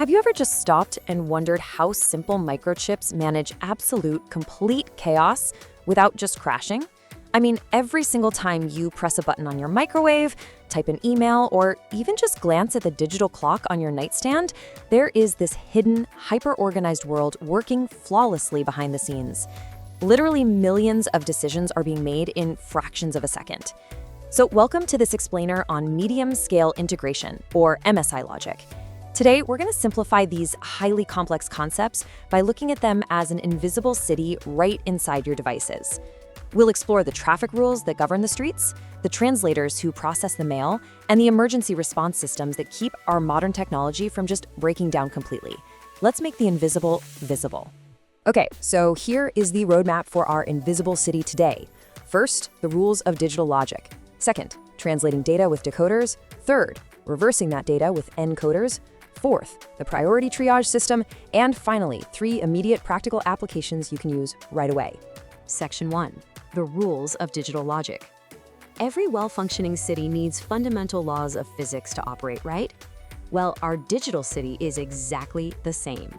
Have you ever just stopped and wondered how simple microchips manage absolute, complete chaos without just crashing? I mean, every single time you press a button on your microwave, type an email, or even just glance at the digital clock on your nightstand, there is this hidden, hyper-organized world working flawlessly behind the scenes. Literally millions of decisions are being made in fractions of a second. So welcome to this explainer on medium-scale integration, or MSI logic. Today, we're going to simplify these highly complex concepts by looking at them as an invisible city right inside your devices. We'll explore the traffic rules that govern the streets, the translators who process the mail, and the emergency response systems that keep our modern technology from just breaking down completely. Let's make the invisible visible. Okay, so here is the roadmap for our invisible city today. First, the rules of digital logic. Second, translating data with decoders. Third, reversing that data with encoders. Fourth, the priority triage system. And finally, 3 immediate practical applications you can use right away. Section 1. The rules of digital logic. Every well-functioning city needs fundamental laws of physics to operate, right? Well, our digital city is exactly the same.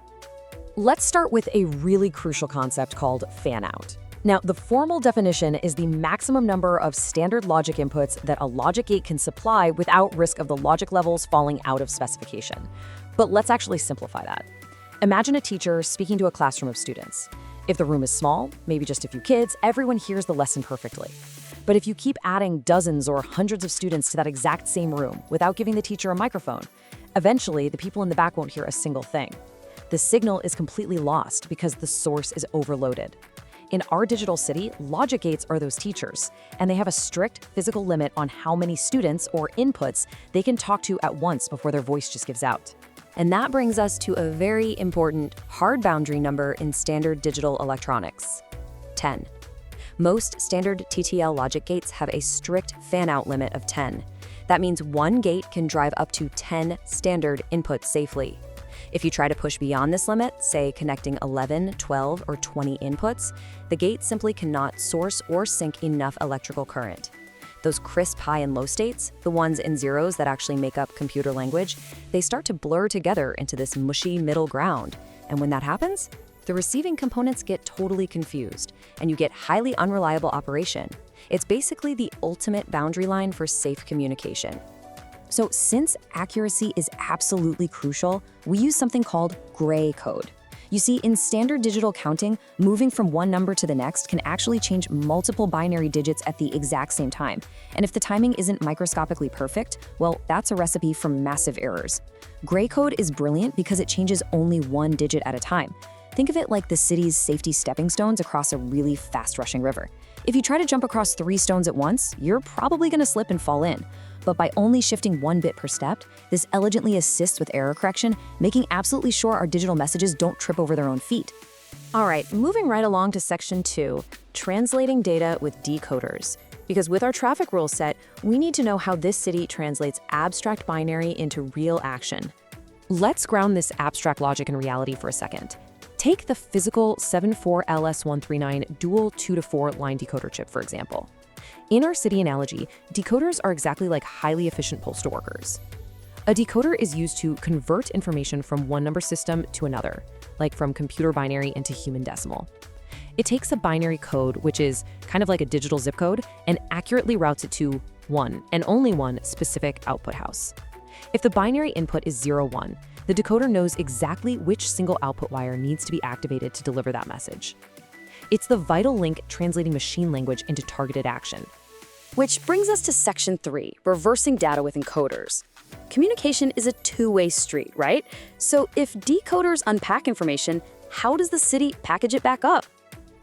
Let's start with a really crucial concept called fan-out. Now, the formal definition is the maximum number of standard logic inputs that a logic gate can supply without risk of the logic levels falling out of specification. But let's actually simplify that. Imagine a teacher speaking to a classroom of students. If the room is small, maybe just a few kids, everyone hears the lesson perfectly. But if you keep adding dozens or hundreds of students to that exact same room without giving the teacher a microphone, eventually the people in the back won't hear a single thing. The signal is completely lost because the source is overloaded. In our digital city, logic gates are those teachers, and they have a strict physical limit on how many students or inputs they can talk to at once before their voice just gives out. And that brings us to a very important hard boundary number in standard digital electronics: 10. Most standard TTL logic gates have a strict fan-out limit of 10. That means one gate can drive up to 10 standard inputs safely. If you try to push beyond this limit, say connecting 11, 12, or 20 inputs, the gate simply cannot source or sink enough electrical current. Those crisp high and low states, the ones and zeros that actually make up computer language, they start to blur together into this mushy middle ground. And when that happens, the receiving components get totally confused, and you get highly unreliable operation. It's basically the ultimate boundary line for safe communication. So since accuracy is absolutely crucial, we use something called gray code. You see, in standard digital counting, moving from one number to the next can actually change multiple binary digits at the exact same time. And if the timing isn't microscopically perfect, well, that's a recipe for massive errors. Gray code is brilliant because it changes only one digit at a time. Think of it like the city's safety stepping stones across a really fast-rushing river. If you try to jump across 3 stones at once, you're probably going to slip and fall in. But by only shifting 1 bit per step, this elegantly assists with error correction, making absolutely sure our digital messages don't trip over their own feet. All right, moving right along to section 2, translating data with decoders. Because with our traffic rule set, we need to know how this city translates abstract binary into real action. Let's ground this abstract logic in reality for a second. Take the physical 74LS139 dual 2-to-4 line decoder chip, for example. In our city analogy, decoders are exactly like highly efficient postal workers. A decoder is used to convert information from one number system to another, like from computer binary into human decimal. It takes a binary code, which is kind of like a digital zip code, and accurately routes it to one, and only one, specific output house. If the binary input is 0, 1, the decoder knows exactly which single output wire needs to be activated to deliver that message. It's the vital link translating machine language into targeted action. Which brings us to section 3, reversing data with encoders. Communication is a two-way street, right? So if decoders unpack information, how does the city package it back up?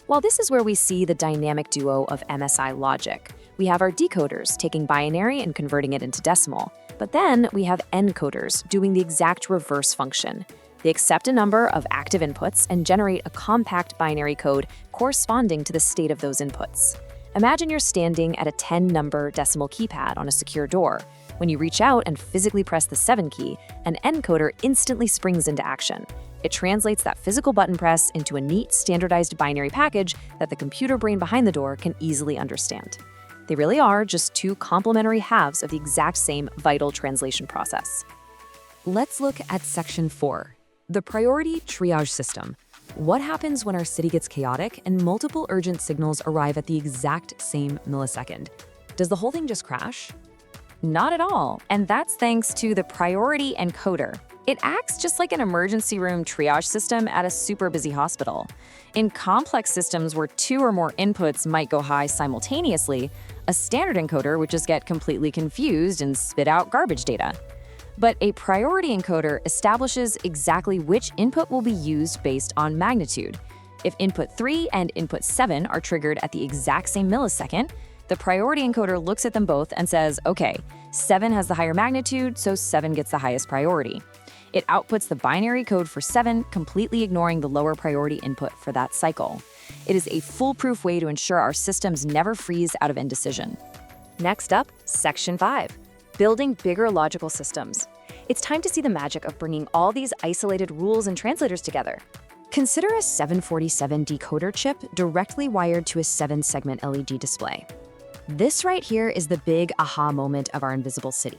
Well, this is where we see the dynamic duo of MSI logic. We have our decoders taking binary and converting it into decimal. But then we have encoders doing the exact reverse function. They accept a number of active inputs and generate a compact binary code corresponding to the state of those inputs. Imagine you're standing at a 10-number decimal keypad on a secure door. When you reach out and physically press the 7 key, an encoder instantly springs into action. It translates that physical button press into a neat, standardized binary package that the computer brain behind the door can easily understand. They really are just 2 complementary halves of the exact same vital translation process. Let's look at Section 4, the priority triage system. What happens when our city gets chaotic and multiple urgent signals arrive at the exact same millisecond? Does the whole thing just crash? Not at all, and that's thanks to the priority encoder. It acts just like an emergency room triage system at a super busy hospital. In complex systems where 2 or more inputs might go high simultaneously, a standard encoder would just get completely confused and spit out garbage data. But a priority encoder establishes exactly which input will be used based on magnitude. If input 3 and input 7 are triggered at the exact same millisecond, the priority encoder looks at them both and says, okay, 7 has the higher magnitude, so 7 gets the highest priority. It outputs the binary code for 7, completely ignoring the lower priority input for that cycle. It is a foolproof way to ensure our systems never freeze out of indecision. Next up, Section 5. Building bigger logical systems. It's time to see the magic of bringing all these isolated rules and translators together. Consider a 747 decoder chip directly wired to a 7-segment LED display. This right here is the big aha moment of our invisible city.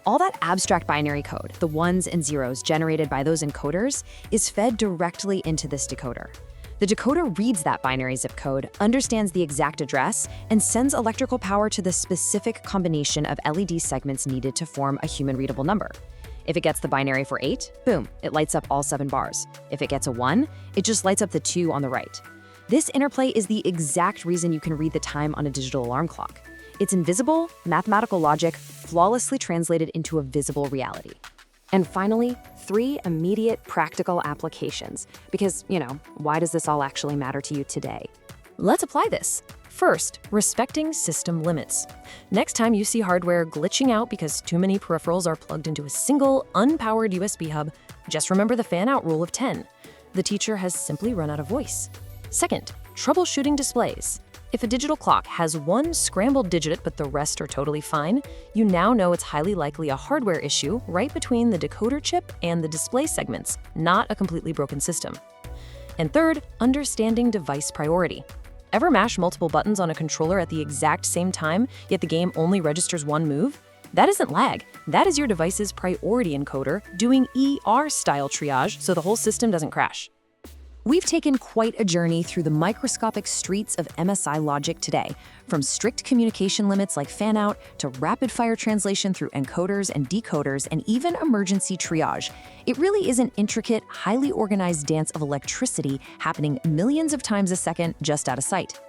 All that abstract binary code, the ones and zeros generated by those encoders, is fed directly into this decoder. The decoder reads that binary zip code, understands the exact address, and sends electrical power to the specific combination of LED segments needed to form a human-readable number. If it gets the binary for 8, boom, it lights up all 7 bars. If it gets a 1, it just lights up the 2 on the right. This interplay is the exact reason you can read the time on a digital alarm clock. It's invisible, mathematical logic, flawlessly translated into a visible reality. And finally, 3 immediate practical applications. Because, why does this all actually matter to you today? Let's apply this. First, respecting system limits. Next time you see hardware glitching out because too many peripherals are plugged into a single, unpowered USB hub, just remember the fan-out rule of 10. The teacher has simply run out of voice. Second, troubleshooting displays. If a digital clock has one scrambled digit but the rest are totally fine, you now know it's highly likely a hardware issue right between the decoder chip and the display segments, not a completely broken system. And third, understanding device priority. Ever mash multiple buttons on a controller at the exact same time, yet the game only registers one move? That isn't lag. That is your device's priority encoder doing ER-style triage so the whole system doesn't crash. We've taken quite a journey through the microscopic streets of MSI logic today, from strict communication limits like fan-out to rapid-fire translation through encoders and decoders and even emergency triage. It really is an intricate, highly organized dance of electricity happening millions of times a second just out of sight.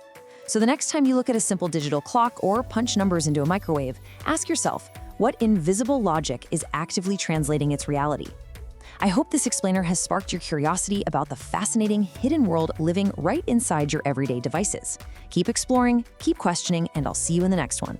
So the next time you look at a simple digital clock or punch numbers into a microwave, ask yourself, what invisible logic is actively translating its reality? I hope this explainer has sparked your curiosity about the fascinating hidden world living right inside your everyday devices. Keep exploring, keep questioning, and I'll see you in the next one.